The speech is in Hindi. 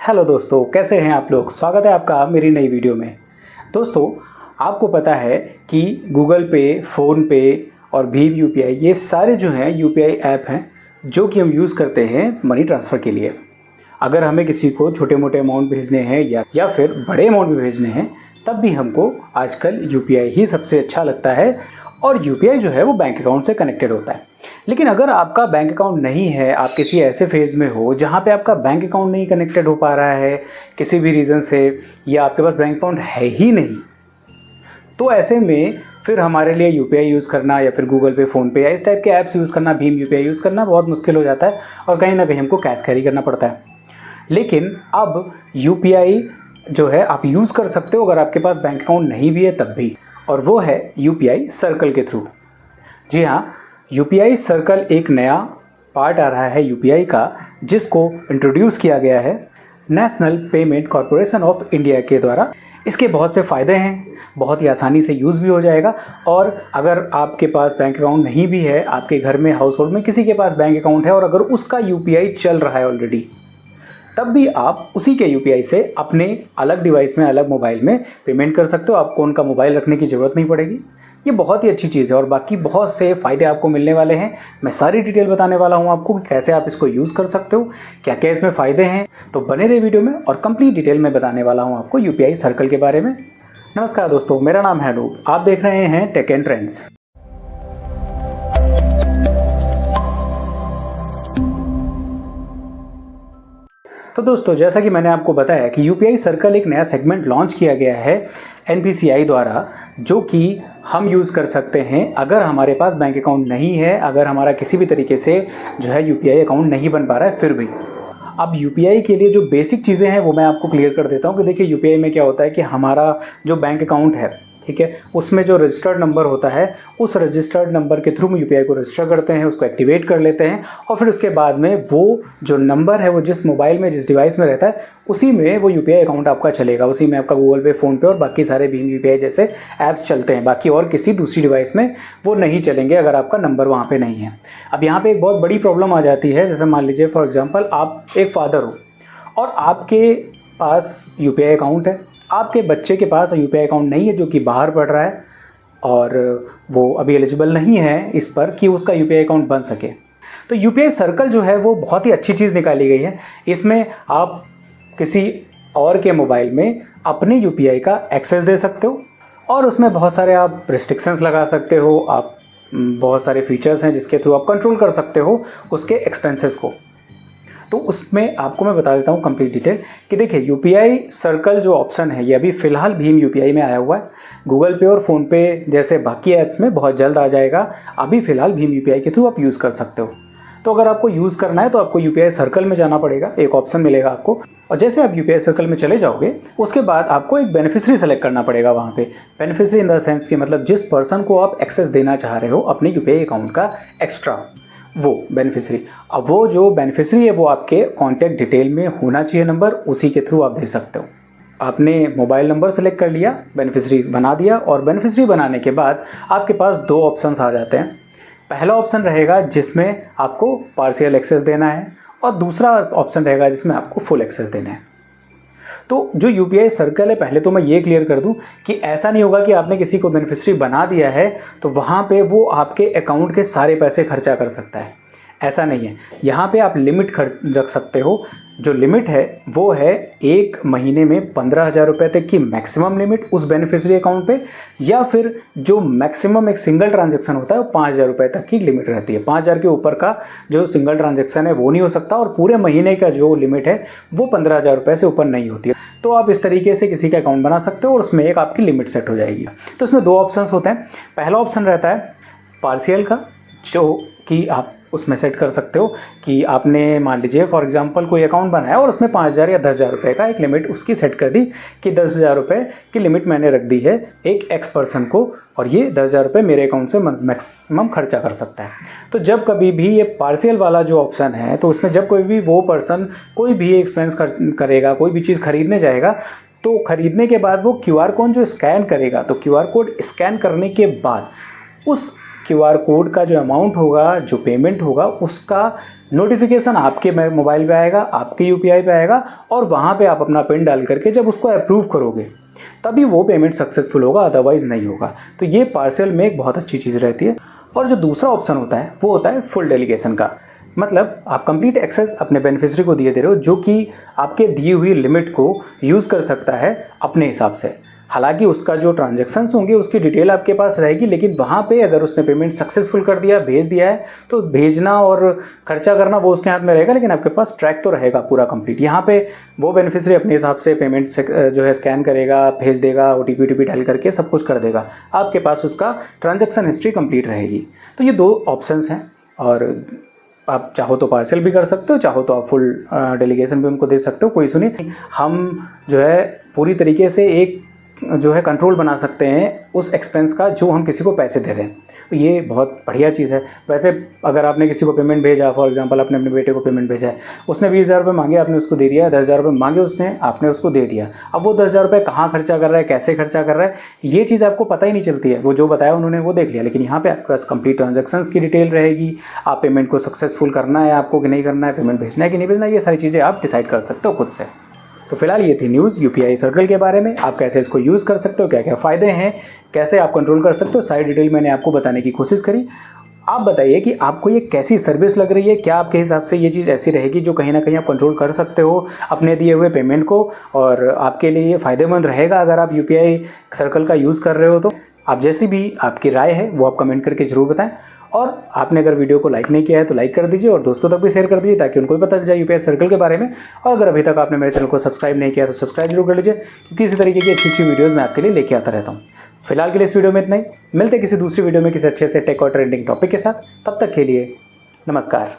हेलो दोस्तों, कैसे हैं आप लोग। स्वागत है आपका मेरी नई वीडियो में। दोस्तों, आपको पता है कि गूगल पे, फ़ोन पे और भीम यूपीआई ये सारे जो हैं यूपीआई ऐप हैं जो कि हम यूज़ करते हैं मनी ट्रांसफ़र के लिए। अगर हमें किसी को छोटे मोटे अमाउंट भेजने हैं या फिर बड़े अमाउंट भी भेजने हैं, तब भी हमको आजकल यूपीआई ही सबसे अच्छा लगता है। और यूपीआई जो है वो बैंक अकाउंट से कनेक्टेड होता है। लेकिन अगर आपका बैंक अकाउंट नहीं है, आप किसी ऐसे फेज़ में हो जहाँ पे आपका बैंक अकाउंट नहीं कनेक्टेड हो पा रहा है किसी भी रीज़न से, या आपके पास बैंक अकाउंट है ही नहीं, तो ऐसे में फिर हमारे लिए यूपीआई यूज़ करना या फिर गूगल पे, फ़ोन पे या इस टाइप के ऐप्स यूज़ करना, भीम यूपीआई यूज़ करना बहुत मुश्किल हो जाता है और कहीं ना कहीं हमको कैश कैरी करना पड़ता है। लेकिन अब यूपीआई जो है आप यूज़ कर सकते हो अगर आपके पास बैंक अकाउंट नहीं भी है तब भी, और वो है यूपीआई सर्कल के थ्रू। जी हाँ, यूपीआई सर्कल एक नया पार्ट आ रहा है यूपीआई का, जिसको इंट्रोड्यूस किया गया है national payment corporation of India के द्वारा। इसके बहुत से फ़ायदे हैं, बहुत ही आसानी से यूज़ भी हो जाएगा। और अगर आपके पास बैंक अकाउंट नहीं भी है, आपके घर में हाउस होल्ड में किसी के पास बैंक अकाउंट है और अगर उसका यूपीआई चल रहा है ऑलरेडी, तब भी आप उसी के यूपीआई से अपने अलग डिवाइस में, अलग मोबाइल में पेमेंट कर सकते हो। आपको उनका मोबाइल रखने की ज़रूरत नहीं पड़ेगी। ये बहुत ही अच्छी चीज़ है और बाकी बहुत से फ़ायदे आपको मिलने वाले हैं। मैं सारी डिटेल बताने वाला हूँ आपको कि कैसे आप इसको यूज़ कर सकते हो, क्या क्या इसमें फ़ायदे हैं। तो बने रहे वीडियो में और कंप्लीट डिटेल में बताने वाला हूँ आपको यूपीआई सर्कल के बारे में। नमस्कार दोस्तों, मेरा नाम है अनूप, आप देख रहे हैं टेक एंड ट्रेंड्स। तो दोस्तों, जैसा कि मैंने आपको बताया कि यूपीआई सर्कल एक नया सेगमेंट लॉन्च किया गया है एनपीसीआई द्वारा, जो कि हम यूज़ कर सकते हैं अगर हमारे पास बैंक अकाउंट नहीं है, अगर हमारा किसी भी तरीके से जो है यूपीआई अकाउंट नहीं बन पा रहा है फिर भी। अब यूपीआई के लिए जो बेसिक चीज़ें हैं वो मैं आपको क्लियर कर देता हूँ कि देखिए यूपीआई में क्या होता है कि हमारा जो बैंक अकाउंट है, ठीक है, उसमें जो रजिस्टर्ड नंबर होता है, उस रजिस्टर्ड नंबर के थ्रू हम यूपीआई को रजिस्टर करते हैं, उसको एक्टिवेट कर लेते हैं और फिर उसके बाद में वो जो नंबर है वो जिस मोबाइल में, जिस डिवाइस में रहता है, उसी में वो यूपीआई अकाउंट आपका चलेगा। उसी में आपका गूगल पे, फ़ोन पे और बाकी सारे भीम यूपीआई जैसे ऐप्स चलते हैं। बाकी और किसी दूसरी डिवाइस में वो नहीं चलेंगे अगर आपका नंबर वहाँ पर नहीं है। अब यहाँ पर एक बहुत बड़ी प्रॉब्लम आ जाती है। जैसे मान लीजिए फॉर एग्जाम्पल आप एक फादर हो और आपके पास यूपीआई अकाउंट है, आपके बच्चे के पास यूपीआई अकाउंट नहीं है जो कि बाहर पढ़ रहा है और वो अभी एलिजिबल नहीं है इस पर कि उसका यूपीआई अकाउंट बन सके। तो यूपीआई सर्कल जो है वो बहुत ही अच्छी चीज़ निकाली गई है। इसमें आप किसी और के मोबाइल में अपने यूपीआई का एक्सेस दे सकते हो और उसमें बहुत सारे आप रिस्ट्रिक्शंस लगा सकते हो। आप बहुत सारे फीचर्स हैं जिसके थ्रू आप कंट्रोल कर सकते हो उसके एक्सपेंसेस को। तो उसमें आपको मैं बता देता हूँ कंप्लीट डिटेल कि देखिए यूपीआई सर्कल जो ऑप्शन है ये अभी फ़िलहाल भीम यूपीआई में आया हुआ है। गूगल पे और फ़ोन पे जैसे बाकी ऐप्स में बहुत जल्द आ जाएगा। अभी फ़िलहाल भीम यूपीआई के थ्रू आप यूज़ कर सकते हो। तो अगर आपको यूज़ करना है तो आपको यूपीआई सर्कल में जाना पड़ेगा, एक ऑप्शन मिलेगा आपको, और जैसे आप यूपीआई सर्कल में चले जाओगे उसके बाद आपको एक बेनिफिशरी सेलेक्ट करना पड़ेगा वहाँ पे। बेनिफिशरी इन द सेंस कि मतलब जिस पर्सन को आप एक्सेस देना चाह रहे हो अपने यूपीआई अकाउंट का एक्स्ट्रा, वो बेनिफिशरी। अब वो जो बेनिफिशरी है वो आपके कॉन्टैक्ट डिटेल में होना चाहिए नंबर, उसी के थ्रू आप दे सकते हो। आपने मोबाइल नंबर सेलेक्ट कर लिया, बेनिफिशरी बना दिया और बेनिफिशरी बनाने के बाद आपके पास दो ऑप्शंस आ जाते हैं। पहला ऑप्शन रहेगा जिसमें आपको पार्शियल एक्सेस देना है और दूसरा ऑप्शन रहेगा जिसमें आपको फुल एक्सेस देना है। तो जो यूपीआई सर्कल है, पहले तो मैं ये क्लियर कर दूं कि ऐसा नहीं होगा कि आपने किसी को बेनिफिशरी बना दिया है तो वहाँ पे वो आपके अकाउंट के सारे पैसे खर्चा कर सकता है। ऐसा नहीं है। यहाँ पे आप लिमिट रख सकते हो। जो लिमिट है वो है एक महीने में 15,000 रुपये तक की मैक्सिमम लिमिट उस बेनिफिशरी अकाउंट पे, या फिर जो मैक्सिमम एक सिंगल ट्रांजैक्शन होता है वो 5,000 रुपये तक की लिमिट रहती है। 5,000 के ऊपर का जो सिंगल ट्रांजैक्शन है वो नहीं हो सकता और पूरे महीने का जो लिमिट है वो 15,000 रुपये से ऊपर नहीं होती है। तो आप इस तरीके से किसी का अकाउंट बना सकते हो और उसमें एक आपकी लिमिट सेट हो जाएगी। तो इसमें दो ऑप्शन होते हैं। पहला ऑप्शन रहता है पार्शियल का, जो कि आप उसमें सेट कर सकते हो कि आपने मान लीजिए फॉर एग्जांपल कोई अकाउंट बनाया और उसमें 5,000 या 10,000 रुपये का एक लिमिट उसकी सेट कर दी कि 10,000 रुपये की लिमिट मैंने रख दी है एक एक्स पर्सन को और ये 10,000 रुपये मेरे अकाउंट से मैक्सिमम खर्चा कर सकता है। तो जब कभी भी ये पार्शियल वाला जो ऑप्शन है, तो उसमें जब कोई भी वो पर्सन कोई भी एक्सपेंस करेगा, कोई भी चीज़ खरीदने जाएगा, तो खरीदने के बाद वो क्यूआर कोड जो स्कैन करेगा, तो क्यूआर कोड स्कैन करने के बाद उस QR कोड का जो अमाउंट होगा, जो पेमेंट होगा, उसका नोटिफिकेशन आपके मोबाइल पे आएगा, आपके UPI पे आएगा और वहाँ पे आप अपना पिन डाल करके जब उसको अप्रूव करोगे तभी वो पेमेंट सक्सेसफुल होगा, अदरवाइज़ नहीं होगा। तो ये पार्सल में एक बहुत अच्छी चीज़ रहती है। और जो दूसरा ऑप्शन होता है वो होता है फुल डेलीगेशन का। मतलब आप कंप्लीट एक्सेस अपने बेनिफिशियरी को दिए दे रहे हो, जो कि आपके दी हुई लिमिट को यूज़ कर सकता है अपने हिसाब से। हालांकि उसका जो ट्रांजैक्शंस होंगे उसकी डिटेल आपके पास रहेगी, लेकिन वहाँ पे अगर उसने पेमेंट सक्सेसफुल कर दिया, भेज दिया है, तो भेजना और खर्चा करना वो उसके हाथ में रहेगा, लेकिन आपके पास ट्रैक तो रहेगा पूरा कंप्लीट। यहाँ पे वो बेनिफिशियरी अपने हिसाब से पेमेंट से जो है स्कैन करेगा, भेज देगा, OTP डाल करके सब कुछ कर देगा, आपके पास उसका ट्रांजैक्शन हिस्ट्री कंप्लीट रहेगी। तो ये 2 ऑप्शंस हैं और आप चाहो तो पार्सल भी कर सकते हो, चाहो तो आप फुल डेलीगेशन भी उनको दे सकते हो, कोई इशू नहीं। हम जो है पूरी तरीके से एक जो है कंट्रोल बना सकते हैं उस एक्सपेंस का जो हम किसी को पैसे दे रहे हैं। तो ये बहुत बढ़िया चीज़ है। वैसे अगर आपने किसी को पेमेंट भेजा, फॉर एग्जांपल आपने अपने बेटे को पेमेंट भेजा है, उसने 20,000 रुपये मांगे, आपने उसको दे दिया, 10,000 रुपये मांगे उसने, आपने उसको दे दिया। अब वो 10,000 रुपये कहाँ खर्चा कर रहा है, कैसे खर्चा कर रहा है, ये चीज़ आपको पता ही नहीं चलती है। वो जो बताया उन्होंने वो देख लिया, लेकिन यहाँ पर आपके पास कंप्लीट ट्रांजेक्शन्स की डिटेल रहेगी। आप पेमेंट को सक्सेसफुल करना है आपको कि नहीं करना है, पेमेंट भेजना है कि नहीं भेजना है, ये सारी चीज़ें आप डिसाइड कर सकते हो खुद से। तो फिलहाल ये थी न्यूज़ UPI सर्कल के बारे में। आप कैसे इसको यूज़ कर सकते हो, क्या क्या फ़ायदे हैं, कैसे आप कंट्रोल कर सकते हो, सारी डिटेल मैंने आपको बताने की कोशिश करी। आप बताइए कि आपको ये कैसी सर्विस लग रही है, क्या आपके हिसाब से ये चीज़ ऐसी रहेगी जो कहीं ना कहीं आप कंट्रोल कर सकते हो अपने दिए हुए पेमेंट को, और आपके लिए ये फ़ायदेमंद रहेगा अगर आप UPI सर्कल का यूज़ कर रहे हो। तो आप जैसी भी आपकी राय है वो आप कमेंट करके ज़रूर बताएं। और आपने अगर वीडियो को लाइक नहीं किया है तो लाइक कर दीजिए और दोस्तों तक भी शेयर कर दीजिए ताकि उनको भी पता चल जाए UPI सर्कल के बारे में। और अगर अभी तक आपने मेरे चैनल को सब्सक्राइब नहीं किया तो सब्सक्राइब जरूर कर लीजिए, क्योंकि इसी तरीके की अच्छी वीडियोज़ मैं आपके लिए लेके आता रहता हूँ। फिलहाल के लिए इस वीडियो में इतना ही। मिलते किसी दूसरी वीडियो में किसी अच्छे से टेक और ट्रेंडिंग टॉपिक के साथ। तब तक के लिए नमस्कार।